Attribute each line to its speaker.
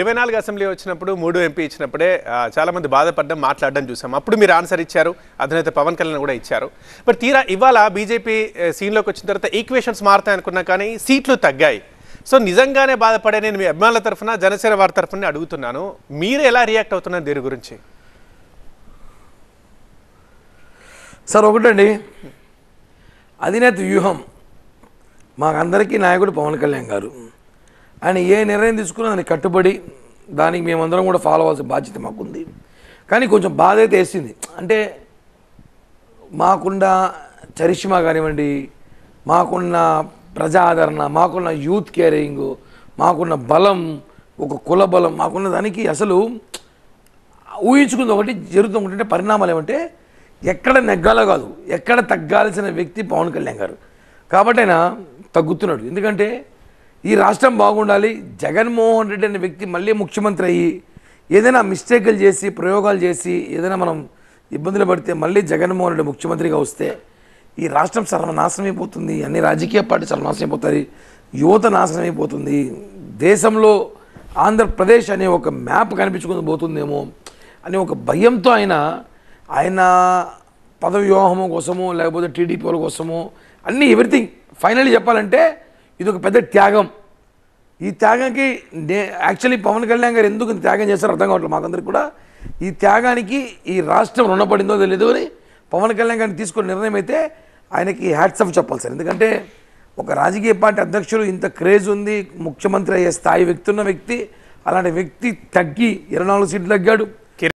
Speaker 1: 24 assembly వచ్చినప్పుడు 3 MP ఇచ్చినప్పుడే చాలా మంది బాధపడడం మాట్లాడడం చూసాం. అప్పుడు మీరు ఆన్సర్ ఇచ్చారు, అధినేత పవన్ కళ్యాణ్ కూడా ఇచ్చారు. బట్ తీరా ఇవాళ బీజేపీ సీన్లోకి వచ్చిన తర్వాత ఈక్వేషన్స్ మారుతాయి అనుకున్నా కానీ సీట్లు తగ్గాయి. సో నిజంగానే బాధపడే నేను మీ అభిమానుల తరఫున జనసేన వారి తరఫున అడుగుతున్నాను, మీరు ఎలా రియాక్ట్ అవుతున్నారు దీని గురించి?
Speaker 2: సార్ ఒకటండి, అధినేత వ్యూహం మాకందరికీ నాయకుడు పవన్ కళ్యాణ్ గారు. ఆయన ఏ నిర్ణయం తీసుకున్నా దానికి కట్టుబడి దానికి మేమందరం కూడా ఫాలో అవ్వాల్సిన బాధ్యత మాకుంది. కానీ కొంచెం బాధ అయితే వేసింది. అంటే మాకున్న చరిష్మా కానివ్వండి, మాకున్న ప్రజా ఆదరణ, మాకున్న యూత్ కేరింగ్, మాకున్న బలం, ఒక కుల బలం, మాకున్న దానికి అసలు ఊహించుకుంది ఒకటి, జరుగుతుంది ఒకటి. అంటే పరిణామాలు ఏమంటే ఎక్కడ నెగ్గాలో కాదు, ఎక్కడ తగ్గాల్సిన వ్యక్తి పవన్ కళ్యాణ్ గారు. కాబట్టి ఆయన తగ్గుతున్నాడు. ఎందుకంటే ఈ రాష్ట్రం బాగుండాలి, జగన్మోహన్ రెడ్డి అనే వ్యక్తి మళ్ళీ ముఖ్యమంత్రి అయ్యి ఏదైనా మిస్టేకులు చేసి ప్రయోగాలు చేసి ఏదైనా మనం ఇబ్బందులు పడితే మళ్ళీ జగన్మోహన్ రెడ్డి ముఖ్యమంత్రిగా వస్తే ఈ రాష్ట్రం సర్వనాశనం అయిపోతుంది, అన్ని రాజకీయ పార్టీ సర్వనాశనం అయిపోతాయి, యువత నాశనం అయిపోతుంది, దేశంలో ఆంధ్రప్రదేశ్ అనే ఒక మ్యాప్ కనిపించుకుని పోతుందేమో అనే ఒక భయంతో ఆయన పదవ్యూహము కోసమో లేకపోతే టీడీపీ వాళ్ళ కోసమో అన్నీ ఎవ్రీథింగ్ ఫైనల్లీ చెప్పాలంటే ఇది ఒక పెద్ద త్యాగం. ఈ త్యాగానికి యాక్చువల్లీ పవన్ కళ్యాణ్ గారు ఎందుకు త్యాగం చేస్తారో అర్థం కావట్లేదు మాకందరికి కూడా. ఈ త్యాగానికి ఈ రాష్ట్రం రుణపడిందో తెలియదు అని పవన్ కళ్యాణ్ గారిని తీసుకున్న నిర్ణయం అయితే ఆయనకి హ్యాట్స్ ఆఫ్ చెప్పాలి సార్. ఎందుకంటే ఒక రాజకీయ పార్టీ అధ్యక్షుడు ఇంత క్రేజ్ ఉంది, ముఖ్యమంత్రి అయ్యే స్థాయి వ్యక్తి ఉన్న వ్యక్తి, అలాంటి వ్యక్తి తగ్గి 24 సీట్లు తగ్గాడు.